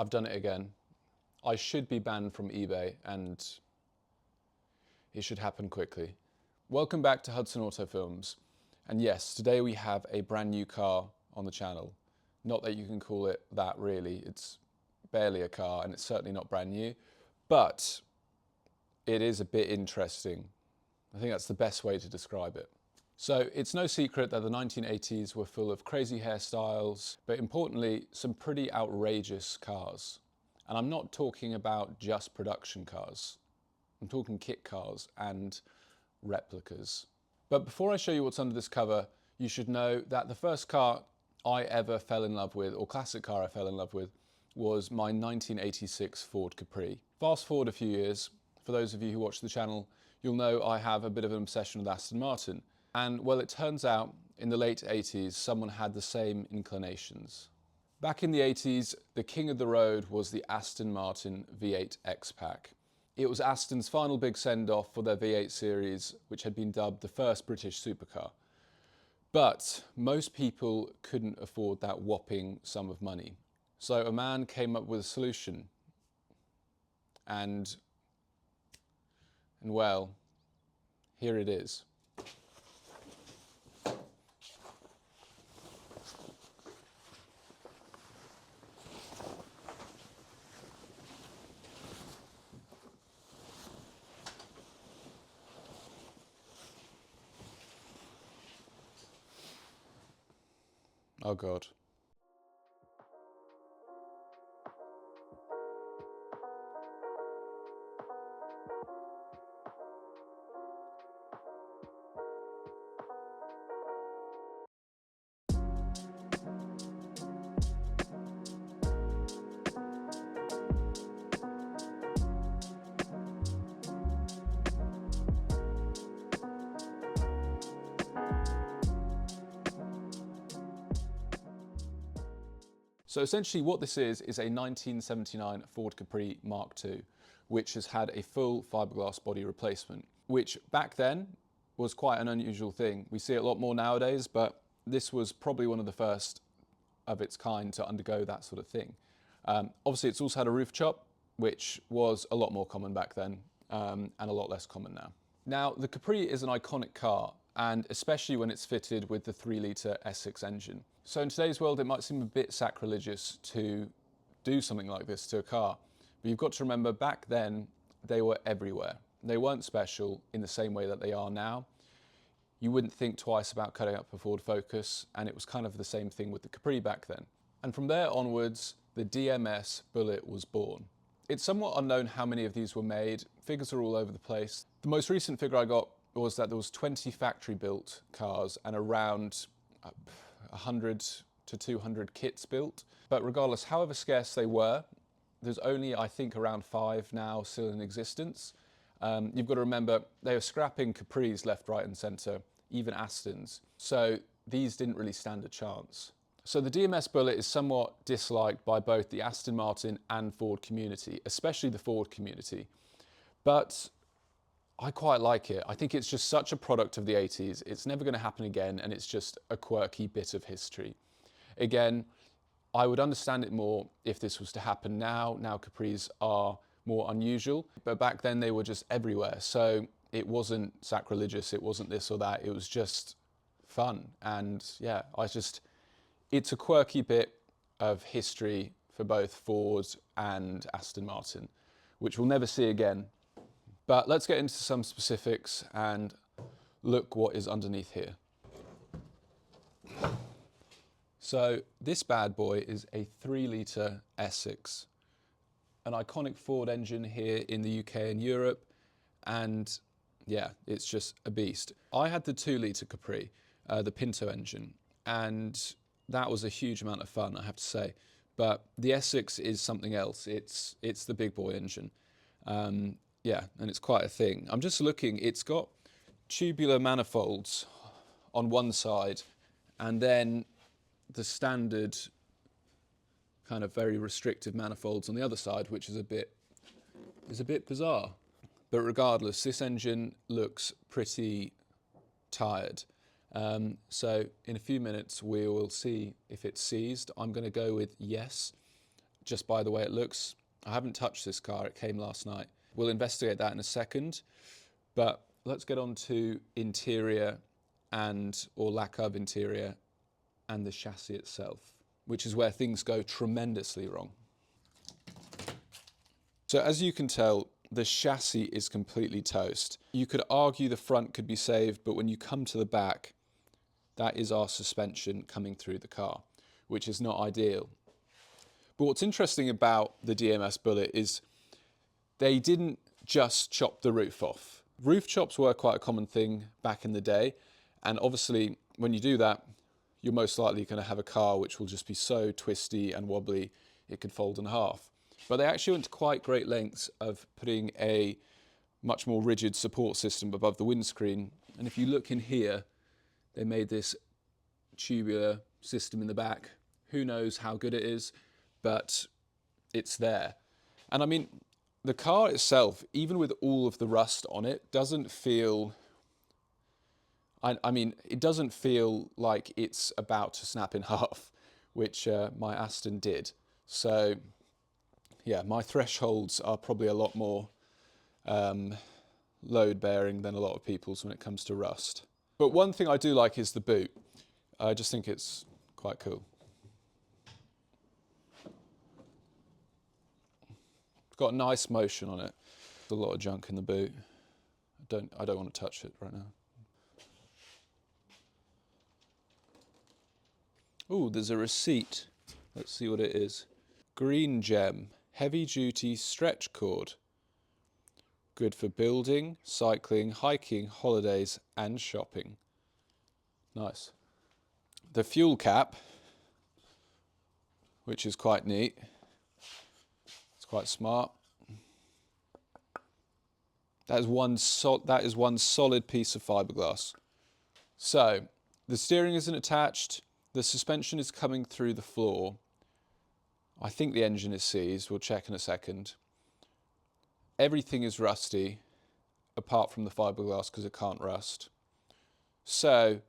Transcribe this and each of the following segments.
I've done it again. I should be banned from eBay, and it should happen quickly. Welcome back to Hudson Auto Films. And yes, today we have a brand new car on the channel. Not that you can call it that really, it's barely a car and it's certainly not brand new, but it is a bit interesting. I think that's the best way to describe it. So it's no secret that the 1980s were full of crazy hairstyles, but importantly, some pretty outrageous cars. And I'm not talking about just production cars. I'm talking kit cars and replicas. But before I show you what's under this cover, you should know that the first car I ever fell in love with, or classic car I fell in love with, was my 1986 Ford Capri. Fast forward a few years, for those of you who watch the channel, you'll know I have a bit of an obsession with Aston Martin. And well, it turns out in the late 80s, someone had the same inclinations. Back in the 80s, the king of the road was the Aston Martin V8 X-Pack. It was Aston's final big send-off for their V8 series, which had been dubbed the first British supercar. But most people couldn't afford that whopping sum of money. So a man came up with a solution. And well, here it is. Oh God. So essentially what this is a 1979 Ford Capri Mark II, which has had a full fiberglass body replacement, which back then was quite an unusual thing. We see it a lot more nowadays, but this was probably one of the first of its kind to undergo that sort of thing. Obviously it's also had a roof chop, which was a lot more common back then, and a lot less common now. Now, the Capri is an iconic car, and especially when it's fitted with the 3-litre S6 engine. So in today's world, it might seem a bit sacrilegious to do something like this to a car. But you've got to remember, back then, they were everywhere. They weren't special in the same way that they are now. You wouldn't think twice about cutting up a Ford Focus, and it was kind of the same thing with the Capri back then. And from there onwards, the DMS Bullit was born. It's somewhat unknown how many of these were made. Figures are all over the place. The most recent figure I got was that there was 20 factory-built cars and around 100 to 200 kits built. But regardless, however scarce they were, there's only, I think, around 5 now still in existence. You've got to remember, they were scrapping Capris left, right and centre, even Astons. So these didn't really stand a chance. So the DMS Bullit is somewhat disliked by both the Aston Martin and Ford community, especially the Ford community. But I quite like it. I think it's just such a product of the 80s. It's never going to happen again, and it's just a quirky bit of history. Again, I would understand it more if this was to happen now. Now Capris are more unusual, but back then they were just everywhere. So it wasn't sacrilegious, it wasn't this or that, it was just fun. And yeah, it's a quirky bit of history for both Ford and Aston Martin, which we'll never see again. But let's get into some specifics and look what is underneath here. So this bad boy is a 3-litre S6, an iconic Ford engine here in the UK and Europe, and yeah, it's just a beast. I had the 2-litre Capri, the Pinto engine, and that was a huge amount of fun, I have to say. But the S6 is something else. It's the big boy engine. Yeah, and it's quite a thing. I'm just looking, it's got tubular manifolds on one side, and then the standard kind of very restrictive manifolds on the other side, which is a bit bizarre. But regardless, this engine looks pretty tired. So in a few minutes we will see if it's seized. I'm going to go with yes. just by the way it looks. I haven't touched this car, it came last night. We'll investigate that in a second, but let's get on to interior or lack of interior and the chassis itself, which is where things go tremendously wrong. So as you can tell, the chassis is completely toast. You could argue the front could be saved, but when you come to the back, that is our suspension coming through the car, which is not ideal. But what's interesting about the DMS Bullit is they didn't just chop the roof off. Roof chops were quite a common thing back in the day, and obviously when you do that, you're most likely going to have a car which will just be so twisty and wobbly it could fold in half. But they actually went to quite great lengths of putting a much more rigid support system above the windscreen. And if you look in here, they made this tubular system in the back. Who knows how good it is, but it's there. And I mean, the car itself, even with all of the rust on it, doesn't feel... I mean, it doesn't feel like it's about to snap in half, which my Aston did. So, yeah, my thresholds are probably a lot more load-bearing than a lot of people's when it comes to rust. But one thing I do like is the boot. I just think it's quite cool. It's got a nice motion on it. There's a lot of junk in the boot. I don't want to touch it right now. Oh, there's a receipt. Let's see what it is. Green gem, heavy duty stretch cord. Good for building, cycling, hiking, holidays and shopping. Nice. The fuel cap, which is quite neat. It's quite smart. That is one solid piece of fiberglass. So, the steering isn't attached. The suspension is coming through the floor. I think the engine is seized. We'll check in a second. Everything is rusty, apart from the fiberglass because it can't rust. So,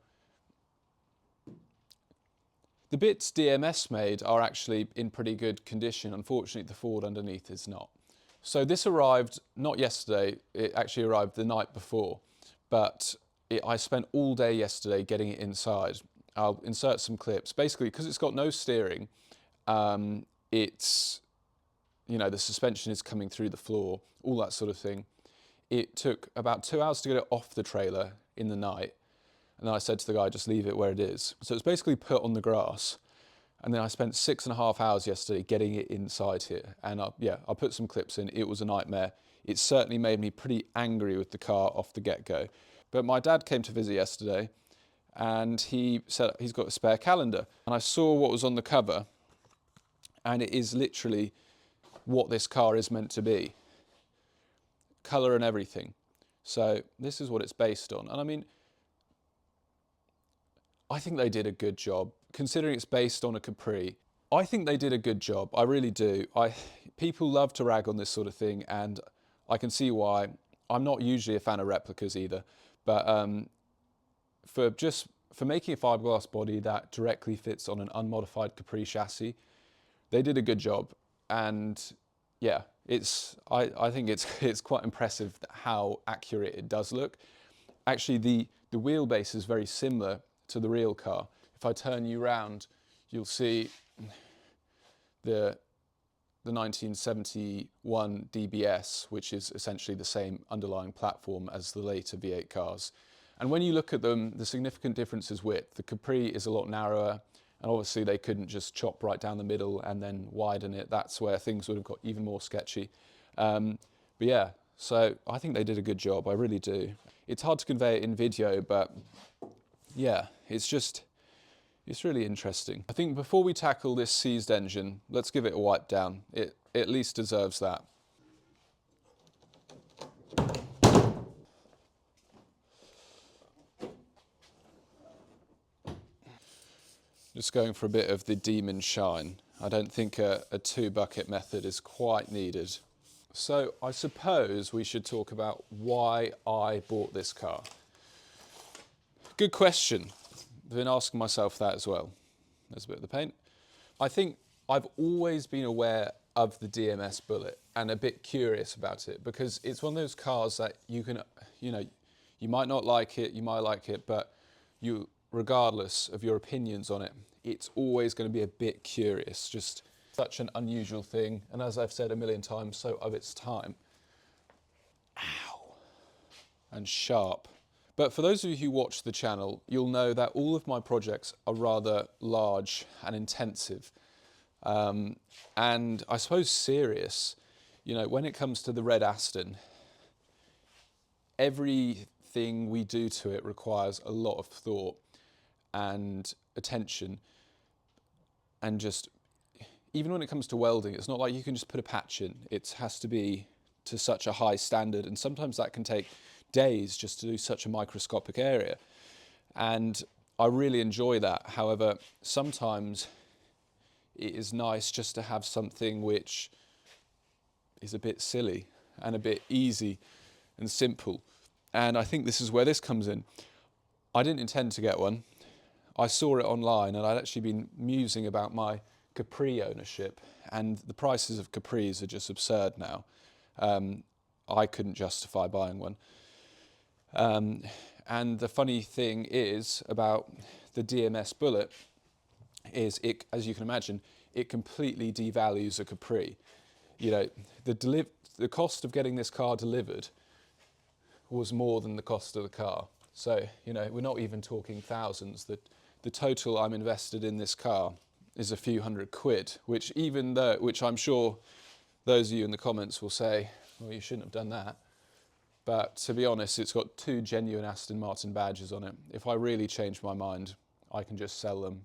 the bits DMS made are actually in pretty good condition. Unfortunately, the Ford underneath is not. So this arrived not yesterday, it actually arrived the night before, but I spent all day yesterday getting it inside. I'll insert some clips. Basically, because it's got no steering, it's, you know, the suspension is coming through the floor, all that sort of thing. It took about 2 hours to get it off the trailer in the night. And then I said to the guy, just leave it where it is. So it's basically put on the grass. And then I spent 6.5 hours yesterday getting it inside here. And I'll put some clips in. It was a nightmare. It certainly made me pretty angry with the car off the get-go. But my dad came to visit yesterday and he said he's got a spare calendar. And I saw what was on the cover. And it is literally what this car is meant to be. Colour and everything. So this is what it's based on. And I mean, I think they did a good job. Considering it's based on a Capri, I think they did a good job. I really do. People love to rag on this sort of thing, and I can see why. I'm not usually a fan of replicas either, but for making a fiberglass body that directly fits on an unmodified Capri chassis, they did a good job. And yeah, I think it's quite impressive how accurate it does look. Actually, the wheelbase is very similar to the real car. If I turn you round, you'll see the 1971 DBS, which is essentially the same underlying platform as the later V8 cars. And when you look at them, the significant difference is width. The Capri is a lot narrower, and obviously they couldn't just chop right down the middle and then widen it. That's where things would have got even more sketchy. But yeah, so I think they did a good job, I really do. It's hard to convey it in video, but yeah, it's really interesting. I think before we tackle this seized engine, let's give it a wipe down. It at least deserves that. Just going for a bit of the demon shine. I don't think a 2-bucket method is quite needed. So I suppose we should talk about why I bought this car. Good question. I've been asking myself that as well. There's a bit of the paint. I think I've always been aware of the DMS Bullit and a bit curious about it, because it's one of those cars that you can, you might not like it, you might like it, but regardless of your opinions on it, it's always going to be a bit curious. Just such an unusual thing, and as I've said a million times, so of its time. Ow. And sharp. But for those of you who watch the channel, you'll know that all of my projects are rather large and intensive. And I suppose serious. When it comes to the red Aston, everything we do to it requires a lot of thought and attention. And just, even when it comes to welding, it's not like you can just put a patch in. It has to be to such a high standard, and sometimes that can take days just to do such a microscopic area. And I really enjoy that. However, sometimes it is nice just to have something which is a bit silly and a bit easy and simple. And I think this is where this comes in. I didn't intend to get one. I saw it online, and I'd actually been musing about my Capri ownership, and the prices of Capris are just absurd now. I couldn't justify buying one. And the funny thing is about the DMS Bullit is it, as you can imagine, it completely devalues a Capri. The cost of getting this car delivered was more than the cost of the car. So, we're not even talking thousands. The total I'm invested in this car is a few £100, which I'm sure those of you in the comments will say, well, you shouldn't have done that. But to be honest, it's got 2 genuine Aston Martin badges on it. If I really change my mind, I can just sell them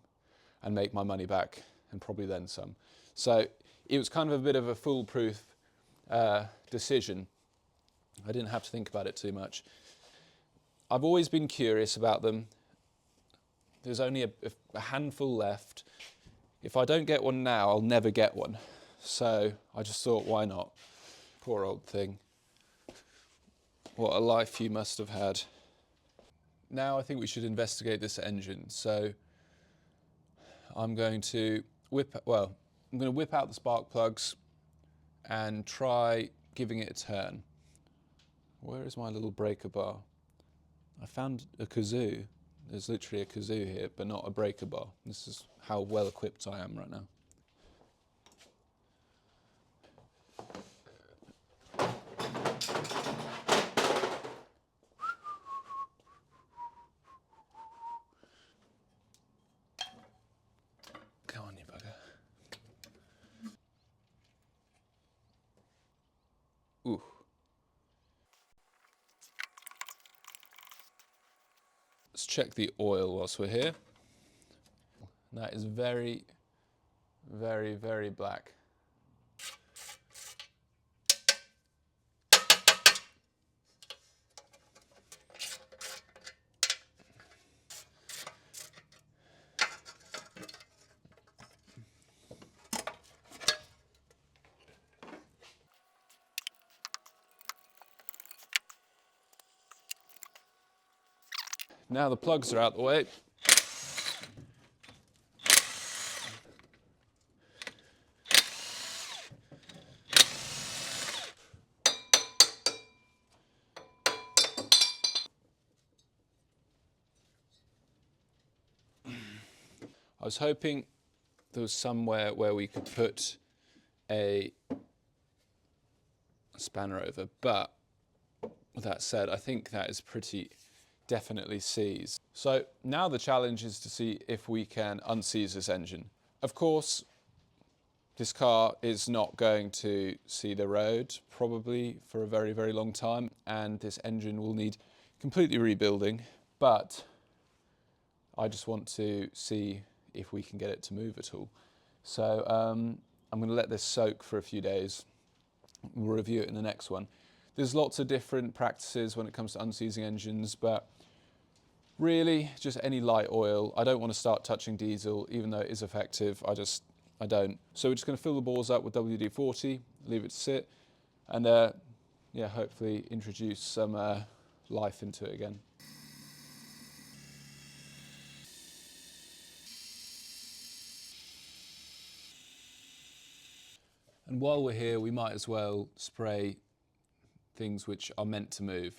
and make my money back, and probably then some. So it was kind of a bit of a foolproof decision. I didn't have to think about it too much. I've always been curious about them. There's only a handful left. If I don't get one now, I'll never get one. So I just thought, why not? Poor old thing. What a life you must have had. Now I think we should investigate this engine. So I'm going to whip out the spark plugs and try giving it a turn. Where is my little breaker bar? I found a kazoo. There's literally a kazoo here, but not a breaker bar. This is how well equipped I am right now. Come on, you bugger. Ooh. Let's check the oil whilst we're here. That is very, very, very black. Now the plugs are out the way. I was hoping there was somewhere where we could put a spanner over, but with that said, I think that is pretty definitely seized. So now the challenge is to see if we can unseize this engine. Of course, this car is not going to see the road probably for a very, very long time, and this engine will need completely rebuilding, but I just want to see if we can get it to move at all. So I'm going to let this soak for a few days. We'll review it in the next one. There's lots of different practices when it comes to unseizing engines, but really just any light oil. I don't want to start touching diesel, even though it is effective. I don't. So we're just going to fill the bores up with WD-40, leave it to sit, and yeah, hopefully introduce some life into it again. And while we're here, we might as well spray things which are meant to move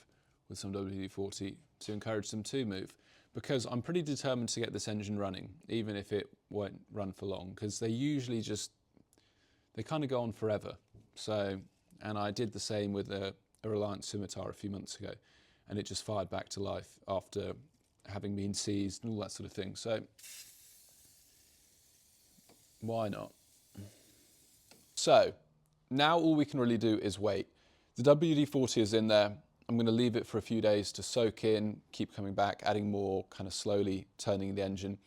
with some WD-40 to encourage them to move, because I'm pretty determined to get this engine running, even if it won't run for long, because they usually they kind of go on forever. So, and I did the same with a Reliant Scimitar a few months ago, and it just fired back to life after having been seized and all that sort of thing. So why not? So now all we can really do is wait. The WD-40 is in there. I'm going to leave it for a few days to soak in, keep coming back, adding more, kind of slowly turning the engine.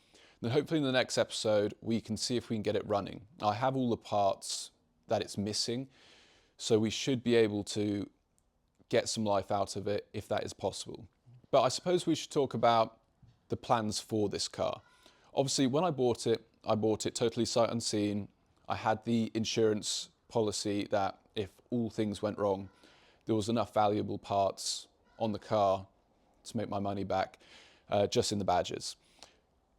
Then hopefully in the next episode, we can see if we can get it running. I have all the parts that it's missing, so we should be able to get some life out of it if that is possible. But I suppose we should talk about the plans for this car. Obviously, when I bought it totally sight unseen. I had the insurance policy that if all things went wrong, there was enough valuable parts on the car to make my money back, just in the badges.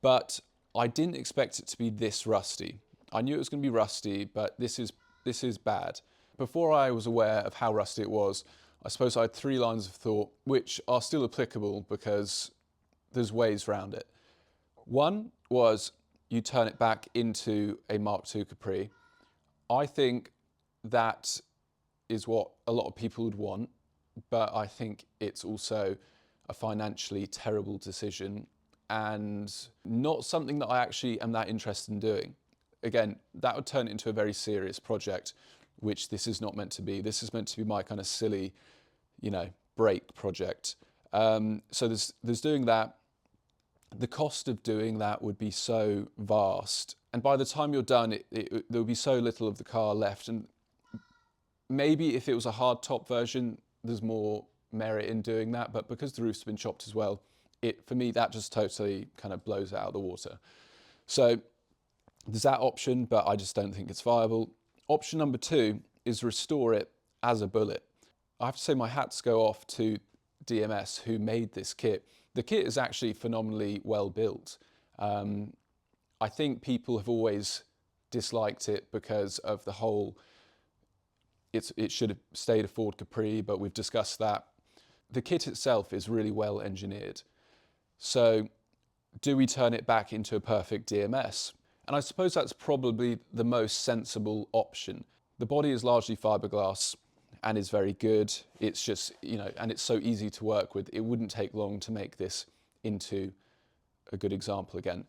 But I didn't expect it to be this rusty. I knew it was going to be rusty, but this is bad. Before I was aware of how rusty it was, I suppose I had 3 lines of thought, which are still applicable because there's ways around it. One was you turn it back into a Mark II Capri. I think that is what a lot of people would want, but I think it's also a financially terrible decision and not something that I actually am that interested in doing. Again, that would turn it into a very serious project, which this is not meant to be. This is meant to be my kind of silly, break project. So there's doing that. The cost of doing that would be so vast. And by the time you're done, there will be so little of the car left. And maybe if it was a hard top version, there's more merit in doing that. But because the roof's been chopped as well, for me, that just totally kind of blows it out of the water. So there's that option, but I just don't think it's viable. Option number 2 is restore it as a Bullit. I have to say my hats go off to DMS who made this kit. The kit is actually phenomenally well built. I think people have always disliked it because of the whole, it should have stayed a Ford Capri, but we've discussed that. The kit itself is really well engineered. So do we turn it back into a perfect DMS? And I suppose that's probably the most sensible option. The body is largely fiberglass and is very good. It's just, and it's so easy to work with. It wouldn't take long to make this into a good example again.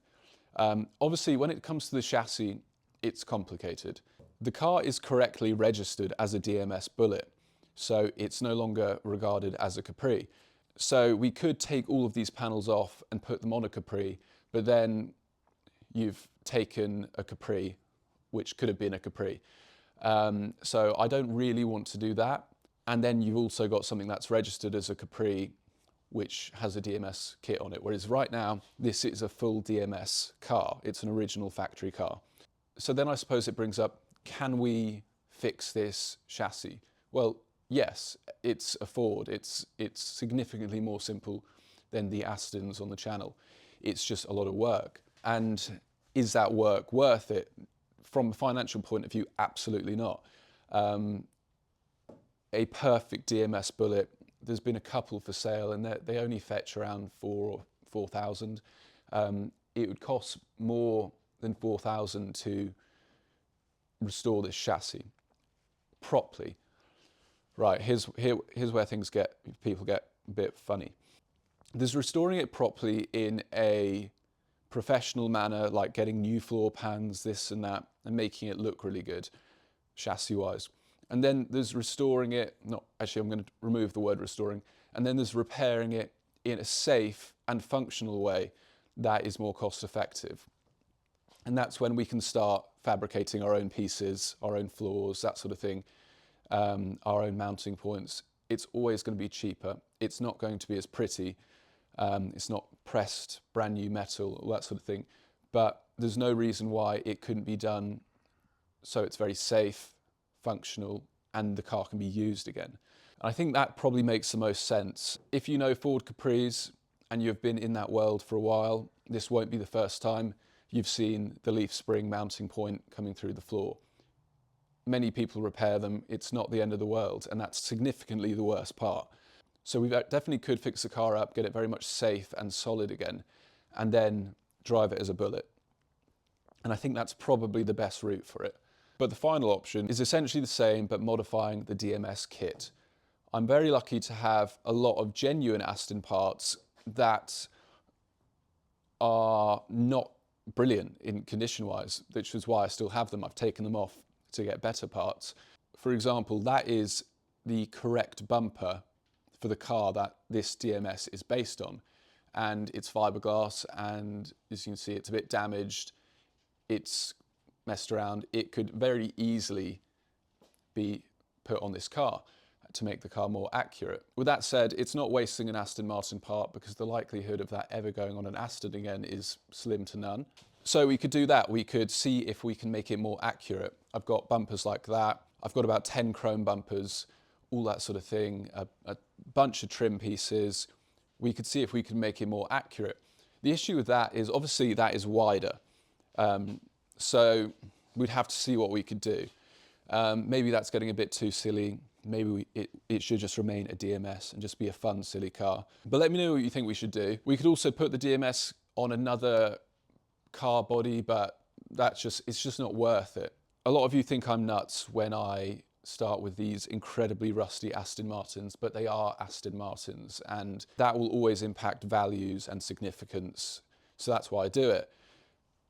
Obviously, when it comes to the chassis, it's complicated. The car is correctly registered as a DMS Bullit, so it's no longer regarded as a Capri. So we could take all of these panels off and put them on a Capri, but then you've taken a Capri, which could have been a Capri. So I don't really want to do that. And then you've also got something that's registered as a Capri, which has a DMS kit on it. Whereas right now, this is a full DMS car. It's an original factory car. So then I suppose it brings up, can we fix this chassis? Well, yes, it's a Ford. It's significantly more simple than the Astons on the channel. It's just a lot of work. And is that work worth it? From a financial point of view, absolutely not. A perfect DMS Bullit, there's been a couple for sale and they only fetch around 4,000. It would cost more than 4,000 to restore this chassis properly. Right, here's where people get a bit funny. There's restoring it properly in a professional manner, like getting new floor pans, this and that, and making it look really good, chassis-wise. And then there's restoring it, I'm going to remove the word restoring, and then there's repairing it in a safe and functional way that is more cost-effective. And that's when we can start fabricating our own pieces, our own floors, that sort of thing, our own mounting points. It's always going to be cheaper. It's not going to be as pretty. It's not pressed, brand new metal, all that sort of thing. But there's no reason why it couldn't be done so it's very safe, functional, and the car can be used again. And I think that probably makes the most sense. If you know Ford Capris and you've been in that world for a while, this won't be the first time you've seen the leaf spring mounting point coming through the floor. many people repair them. It's not the end of the world, and that's significantly the worst part. So we definitely could fix the car up, get it very much safe and solid again, and then drive it as a Bullit. And I think that's probably the best route for it. But the final option is essentially the same, but modifying the DMS kit. I'm very lucky to have a lot of genuine Aston parts that are not brilliant in condition-wise, which is why I still have them. I've taken them off to get better parts. For example, that is the correct bumper for the car that this DMS is based on. And it's fiberglass, and as you can see, it's a bit damaged. It's messed around. It could very easily be put on this car to make the car more accurate. With that said, it's not wasting an Aston Martin part, because the likelihood of that ever going on an Aston again is slim to none. So we could do that. We could see if we can make it more accurate. I've got bumpers like that. I've got about 10 chrome bumpers, all that sort of thing, a bunch of trim pieces. We could see if we can make it more accurate. The issue with that is obviously that is wider. So we'd have to see what we could do. Maybe that's getting a bit too silly. Maybe it should just remain a DMS and just be a fun, silly car. But let me know what you think we should do. We could also put the DMS on another car body, but it's just not worth it. A lot of you think I'm nuts when I start with these incredibly rusty Aston Martins, but they are Aston Martins, and that will always impact values and significance. So that's why I do it.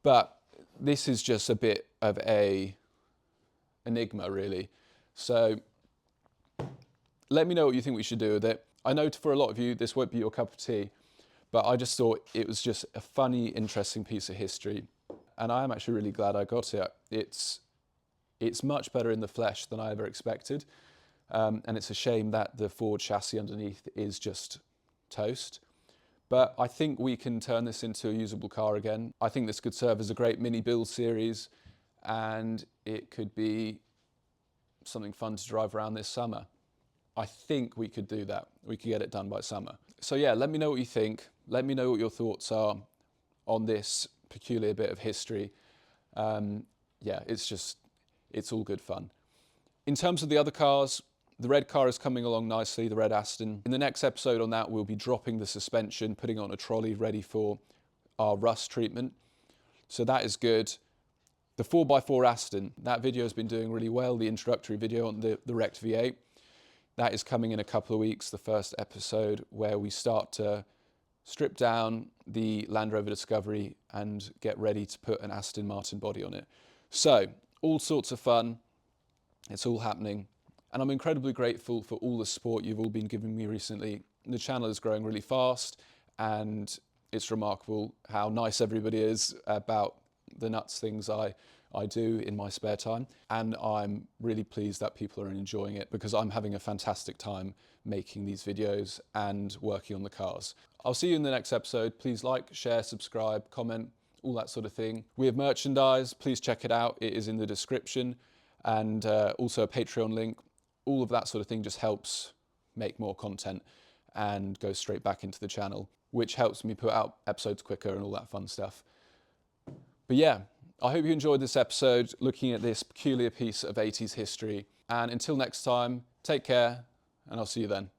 But this is just a bit of a enigma, really. So let me know what you think we should do with it. I know for a lot of you, this won't be your cup of tea, but I just thought it was just a funny, interesting piece of history. And I am actually really glad I got it. It's much better in the flesh than I ever expected. And it's a shame that the Ford chassis underneath is just toast. But I think we can turn this into a usable car again. I think this could serve as a great mini build series, and it could be something fun to drive around this summer. I think we could do that. We could get it done by summer. So yeah, let me know what you think. Let me know what your thoughts are on this peculiar bit of history. Yeah, it's all good fun. In terms of the other cars, the red car is coming along nicely, the red Aston. In the next episode on that, we'll be dropping the suspension, putting on a trolley ready for our rust treatment. So that is good. The 4x4 Aston, that video has been doing really well, the introductory video on the wrecked V8. That is coming in a couple of weeks, the first episode, where we start to strip down the Land Rover Discovery and get ready to put an Aston Martin body on it. So, all sorts of fun. It's all happening. And I'm incredibly grateful for all the support you've all been giving me recently. The channel is growing really fast, and it's remarkable how nice everybody is about the nuts things I do in my spare time. And I'm really pleased that people are enjoying it, because I'm having a fantastic time making these videos and working on the cars. I'll see you in the next episode. Please like, share, subscribe, comment, all that sort of thing. We have merchandise. Please check it out. It is in the description, and also a Patreon link. All of that sort of thing just helps make more content and goes straight back into the channel, which helps me put out episodes quicker and all that fun stuff. But yeah, I hope you enjoyed this episode looking at this peculiar piece of 80s history. And until next time, take care, and I'll see you then.